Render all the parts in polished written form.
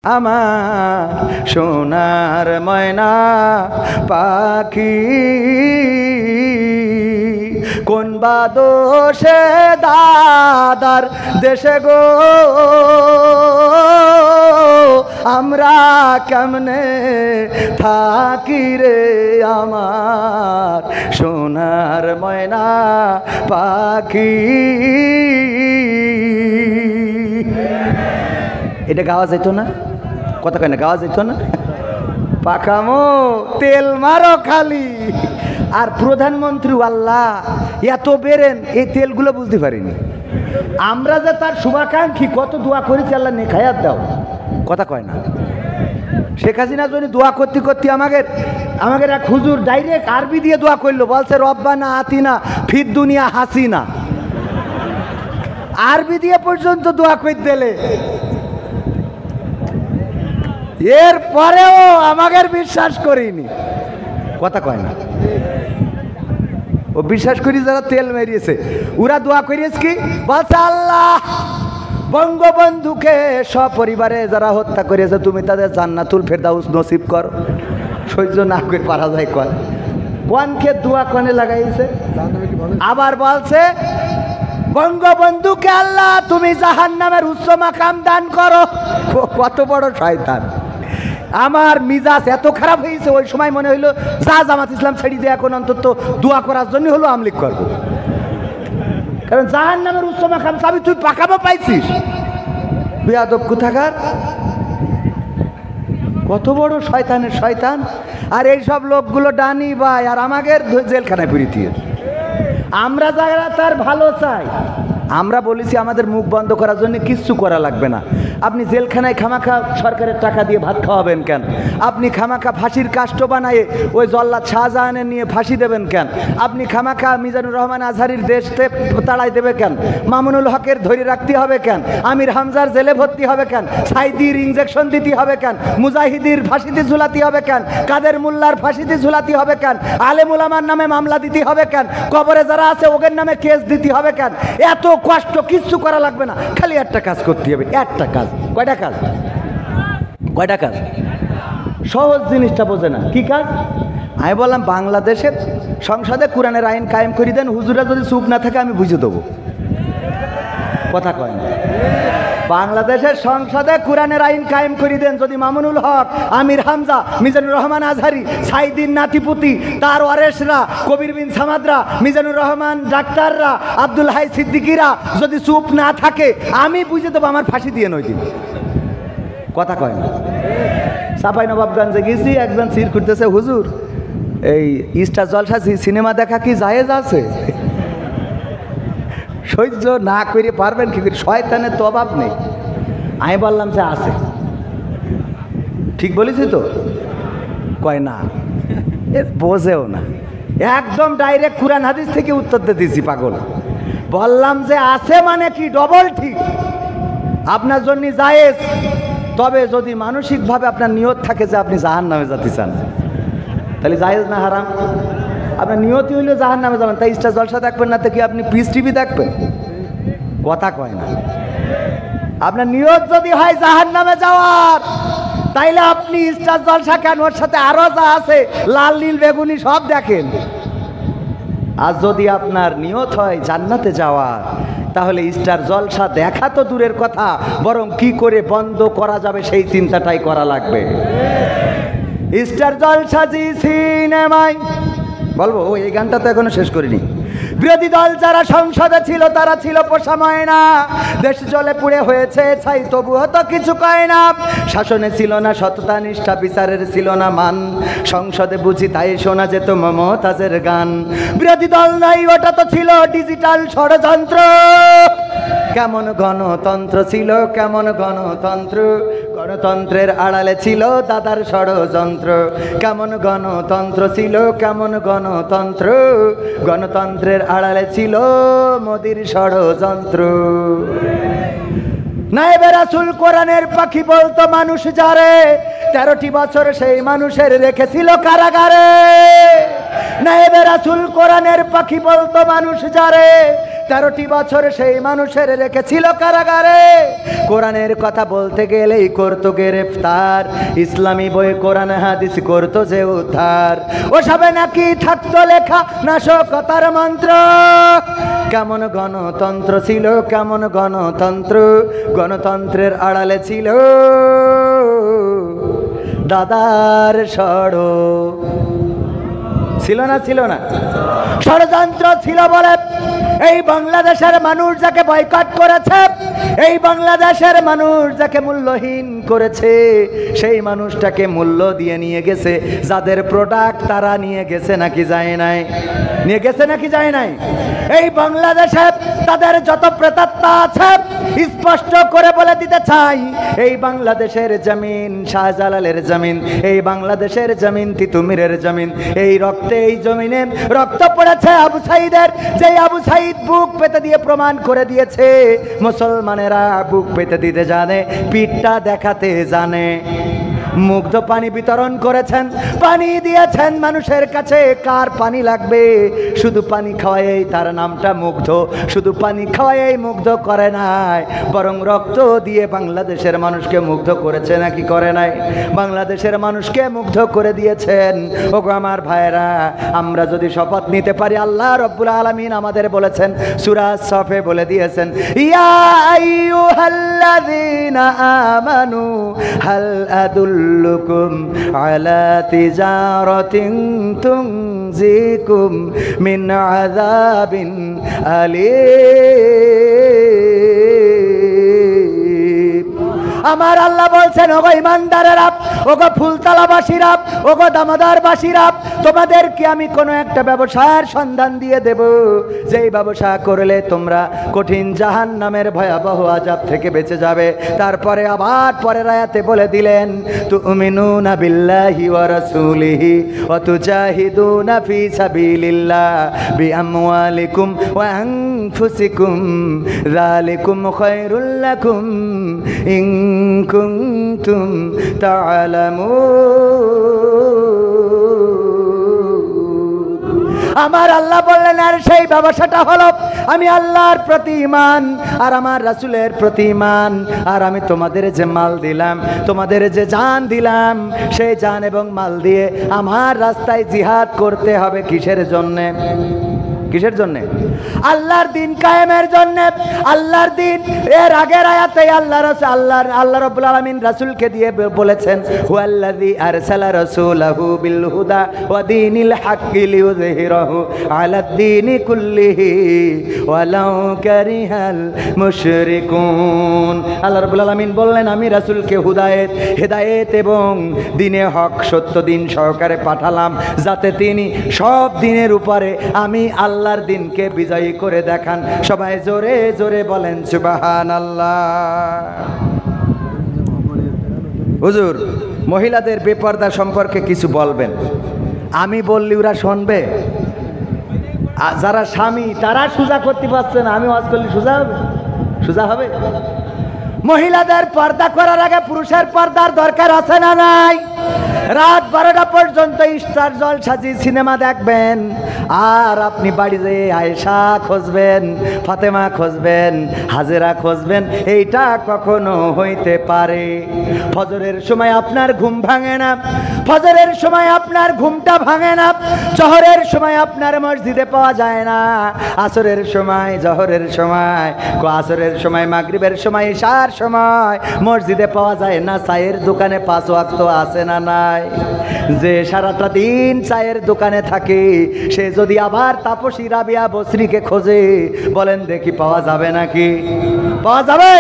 আমার সোনার ময়না পাখি কোন বাদোষে দাদার দেশে গো আমরা কেমনে থাকি রে আমার সোনার ময়না পাখি। এটা গাওয়া যেত না? কথা কয় না, গাওয়া যেত না? পাকামো তেল মারো খালি। আর প্রধানমন্ত্রী আল্লাহ এত বেরেন, এই তেলগুলো বুঝতে পারিনি আমরা যে তার শুভাকাঙ্ক্ষী, কত দোয়া করেছি আল্লাহ নেখায়াত দাও। কথা কয় না? শেখ হাসিনার জন্য দোয়া করতে করতে আমাদের এক হুজুর ডাইরেক্ট আরবি দিয়ে দোয়া করলো, বলছে রব্বানা আতিনা ফিদ দুনিয়া হাসিনা। আরবি দিয়ে পর্যন্ত দোয়া করে দিলে, এর পরেও আমাদের বিশ্বাস করিনি। কথা কয় না? ও বিশ্বাস করি যারা তেল মেরিয়েছে, ওরা দোয়া করিয়েছে কি বলছে, আল্লাহ বঙ্গবন্ধুকে সপরিবারে যারা হত্যা করিয়েছে তুমি তাদের জান্নাতুল ফেরদাউস নসিব কর। সহ্য না করে পারা যায় কয় কোনকে দোয়া কনে লাগাইছে। আবার বলছে বঙ্গবন্ধুকে আল্লাহ তুমি জাহান্নামের উচ্চ মাকাম দান করো। কত বড় শয়তান! আমার মিজাজ এত খারাপ হয়েছে, ওই সময় মনে হইলো যা জামাত ইসলাম ছেড়ে দিয়ে এখন অন্তত দোয়া করার জন্য হলো আমলিক করবো, কারণ জাহান্নামের উচ্চ মাকাম চাবি তুই পাকাবো পাইছিস। বেয়াদব কোথাকার! কত বড় শয়তানের শয়তান! আর এইসব লোকগুলো ডানি ভাই, আর আমাদের জেলখানায় পুরিয়ে। আমরা যারা তার ভালো চাই, আমরা বলেছি আমাদের মুখ বন্ধ করার জন্য কিচ্ছু করা লাগবে না। আপনি জেলখানায় খামাখা সরকারের টাকা দিয়ে ভাত খাওয়াবেন কেন? আপনি খামাখা ফাঁসির কাষ্ট বানায়ে ওই জল্লাদ শাহজাহানের নিয়ে ফাঁসি দেবেন কেন? আপনি খামাখা মিজানুর রহমান আজহারির দেশতে তাড়াই দেবে কেন? মামুনুল হকের ধরে রাখতে হবে কেন? আমির হামজার জেলে ভর্তি হবে কেন? সাইদির ইঞ্জেকশন দিতে হবে কেন? মুজাহিদির ফাঁসিতে ঝুলাতে হবে কেন? কাদের মোল্লার ফাঁসিতে ঝুলাতে হবে কেন? আলেম উলামার নামে মামলা দিতে হবে কেন? কবরে যারা আছে ওদের নামে কেস দিতে হবে কেন? এত কষ্ট কিচ্ছু করা লাগবে না, খালি একটা কাজ করতে হবে। একটা কাজ। কয়টা কাজ? কয়টা কাজ? সহজ জিনিসটা বোঝে না। কি কাজ? আমি বললাম বাংলাদেশের সংসদে কোরআনের আইন কায়েম করে দেন, হুজুরা যদি চুপ না থাকে আমি বুঝে দেবো। কথা কয় না? বাংলাদেশের সংসদে কোরআনের আইন কায়েম করে দেন, যদি মামুনুল হক, আমির হামজা, মিজানুর রহমান আজহারি, সাইদিন নাতিপুতি, তার ওয়ারেসরা, কবির বিন সামাদরা, মিজানুর রহমান ডাক্তাররা, আব্দুল হাই সিদ্দিকিরা যদি চুপ না থাকে আমি বুঝে দেবো, আমার ফাঁসি দিয়ে নয় দিন। কথা কয় না? চাপাই নবাবগঞ্জে গেছি, একজন সির করতেছে, হুজুর এই স্টার জলসা সিনেমা দেখা কি জায়েজ আছে? সহ্য না করে পারবেন কি করে? শয়তানের তো অভাব নেই। আমি বললাম যে আছে। ঠিক বলেছি তো? কয় না, এ বোঝেও না, একদম ডাইরেক্ট কুরআন হাদিস থেকে উত্তর দিয়ে দিয়েছি পাগল। বললাম যে আছে মানে কি ডবল ঠিক, আপনার জন্য জায়েজ, তবে যদি মানসিকভাবে আপনার নিয়ত থাকে যে আপনি জাহান্নামে যেতে চান, তাহলে জায়েজ না হারাম? আপনার নিয়তি হইলে জাহান্নামে যাবেন, তাই স্টার জলসা দেখবেন না, তো কি আপনি পিস টিভি দেখবেন? কথা কয় না? আপনার নিয়ত যদি হয় জাহান্নামে যাওয়ার, তাইলে আপনি স্টার জলসা কেন, ওর সাথে আরো যা আছে লাল নীল বেগুনি সব দেখেন। আর যদি আপনার নিয়ত হয় জান্নাতে যাওয়ার, তাহলে স্টার জলসা দেখা তো দূরের কথা, বরং কি করে বন্ধ করা যাবে সেই চিন্তাটাই করা লাগবে। স্টার জলসা জি সিনেমায় বলবো, ও এই গানটা তো এখনো শেষ করিনি। বিরোধী দল যারা সংসদে ছিল তারা ছিল পোষা ময়না, দেশ জলে পুড়ে হয়েছে ছাই তবুও তো কিছু কয় না। শাসনে ছিল না সততা নিষ্ঠা, বিচারের ছিল না মান, সংসদে বুঝি তাই শোনা যেত মমতাজের গান। বিরোধী দল নাই, ওটা তো ছিল ডিজিটাল ষড়যন্ত্র। কেমন গণতন্ত্র ছিল, কেমন গণতন্ত্র, গণতন্ত্রের আড়ালে ছিল দাদার ষড়যন্ত্র। কেমন গণতন্ত্র ছিল, কেমন গণতন্ত্র, গণতন্ত্রের আড়ালে ছিল মোদির ষড়যন্ত্র। নায়েবে রাসূল কোরআনের পাখি বলতো মানুষ যারে, 13টি বছর সেই মানুষের রেখেছিল কারাগারে। নায়েবে রাসূল কোরআনের পাখি বলতো মানুষ যারে, 13টি বছর সেই মানুষের রেখেছিল কারাগারে। কোরআনের কথা বলতে গেলেই করতো গ্রেফতার, ইসলামী বই কোরআন হাদিস করতো যে উদ্ধার। ওসবে নাকি থাকতো লেখা নাশকতার মন্ত্র। কেমন গণতন্ত্র ছিল, কেমন গণতন্ত্র, গণতন্ত্রের আড়ালে ছিল দাদার ষড়। ছিল না, ছিল না? ষড়যন্ত্র ছিল বলে এই বাংলাদেশের মানুষ যাকে বয়কট করেছে, এই বাংলাদেশের মানুষ যাকে মূল্যহীন করেছে, সেই মানুষটাকে মূল্য দিয়ে নিয়ে গেছে যাদের প্রোডাক্ট, তারা নিয়ে গেছে নাকি যায় নাই? নিয়ে গেছে নাকি যায় নাই? এই বাংলাদেশে তাদের যত প্রেতাত্মা আছে স্পষ্ট করে বলে দিতে চাই, এই বাংলাদেশের জমিন শাহজালালের জমিন, এই বাংলাদেশের জমিন তিতুমিরের জমিন, এই রক্তে, এই জমিনে রক্ত পড়েছে আবু সাইদের। যেই আবু সাইদ বুক পেতে দিয়ে প্রমাণ করে দিয়েছে মুসলমানেরা বুক পেতে দিতে জানে, পিঠটা দেখাতে জানে। মুগ্ধ পানি বিতরণ করেছেন, পানি দিয়েছেন মানুষের কাছে। কার পানি লাগবে? শুধু পানি খাওয়াই তার নামটা মুগ্ধ। শুধু পানি খাওয়াই মুগ্ধ করে নাই, বরং রক্ত দিয়ে বাংলাদেশের মানুষকে মুগ্ধ করেছে নাকি করে নাই? বাংলাদেশের মানুষকে মুগ্ধ করে দিয়েছেন। ওগো আমার ভাইরা, আমরা যদি শপথ নিতে পারি, আল্লাহ রব্বুল আলামিন আমাদের বলেছেন, সূরা সফে বলে দিয়েছেন, ইয়া আইয়ুহাল্লাযীনা আমানু হাল আদুল্লুকুম আলা তিজারাতিন তুনজিকুম মিন আযাবিন আলীম। আমার আল্লাহ বলছেন, ওগো ইমানদারেরা, ওগো ফুলতলাবাসীরা, ওগো দামোদরবাসীরা, তোমাদেরকে আমি কোনো একটা ব্যবসার সন্ধান দিয়ে দেব, যেই ব্যবসা করলে তোমরা কঠিন জাহান্নামের ভয়াবহ আযাব থেকে বেঁচে যাবে। তারপরে আবার পরের আয়াতে বলে দিলেন, তুমিনুনা বিল্লাহি ওয়া রাসূলিহি ওয়া তুজাহিদুনা ফি সাবিলিল্লাহ বিআমওয়ালিকুম ওয়া আনফুসিকুম যালিকুম খায়রুল লাকুম ইন কুনতুম তা'লামুন। আমার আল্লাহ বললেন, আর সেই ব্যবসাটা হলো আমি আল্লাহর প্রতি ঈমান আর আমার রাসূলের প্রতি ঈমান। আর আমি তোমাদের যে মাল দিলাম, তোমাদের যে জান দিলাম, সেই জান এবং মাল দিয়ে আমার রাস্তায় জিহাদ করতে হবে। কিসের জন্যে? কিসের জন্যে? আল্লাহর দিন কায়েমের জন্যে। আল্লাহর দিন, এর আগের আয়াতে আল্লাহ রাব্বুল আলামিন রাসূলকে দিয়ে বলেছেন, হুয়াল্লাযী আরসালা রাসূলাহু বিল হুদা ওয়া দীনিল হাক্কি লিইয়ুযহিরাহু আলাদ দীনি কুল্লিহি ওয়ালাউ কারিহাল মুশরিকুন। আল্লাহ রাব্বুল আলামিন বললেন, আমি রাসূলকে হেদায়েত এবং দিনে হক, সত্য দিন সহকারে পাঠালাম, যাতে তিনি সব দিনের উপরে আমি আল্লাহর দিনকে বিজয়ী করে দেখান। সবাই জোরে জোরে বলেন সুবহানাল্লাহ। হুজুর, মহিলাদের বেপর্দা সম্পর্কে কিছু বলবেন। আমি বললি ওরা শুনবে? যারা স্বামী তারা সোজা করতে পারছে না, আমি ওয়াজ করলে সোজা হবে? সোজা হবে? মহিলাদের পর্দা করার আগে পুরুষের পর্দার দরকার আছে না নাই? রাত 12টা পর্যন্ত স্টার জলসাজি সিনেমা দেখবেন, আর আপনি বাড়িতে আয়েশা খুঁজবেন, ফাতেমা খুঁজবেন, হাজেরা খুঁজবেন। এইটা কখনো হইতে পারে? ফজরের সময় আপনার ঘুম ভাঙে না, ফজরের সময় আপনার ঘুমটা ভাঙে না, জোহরের সময় আপনার মসজিদে পাওয়া যায় না, আসরের সময়, জোহরের সময়, আসরের সময়, মাগরিবের সময়, ইশার সময় মসজিদে পাওয়া যায় না। চায়ের দোকানে 5 ওয়াক্ত আছে না নাই? যে সারাটা দিন চায়ের দোকানে থাকে, সে যদি আবার তাপসী রাবিয়া বসরিকে খোঁজে, বলেন দেখি পাওয়া যাবে নাকি? পাওয়া যাবে?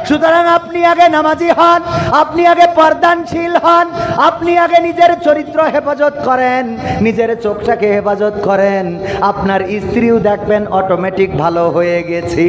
সুতরাং আপনি আগে নামাজি হন, আপনি আগে পর্দানশীল হন, আপনি আগে নিজের চরিত্র হেফাজত করেন, নিজের চোখটাকে হেফাজত করেন, আপনার স্ত্রীও দেখবেন অটোমেটিক ভালো হয়ে গেছি।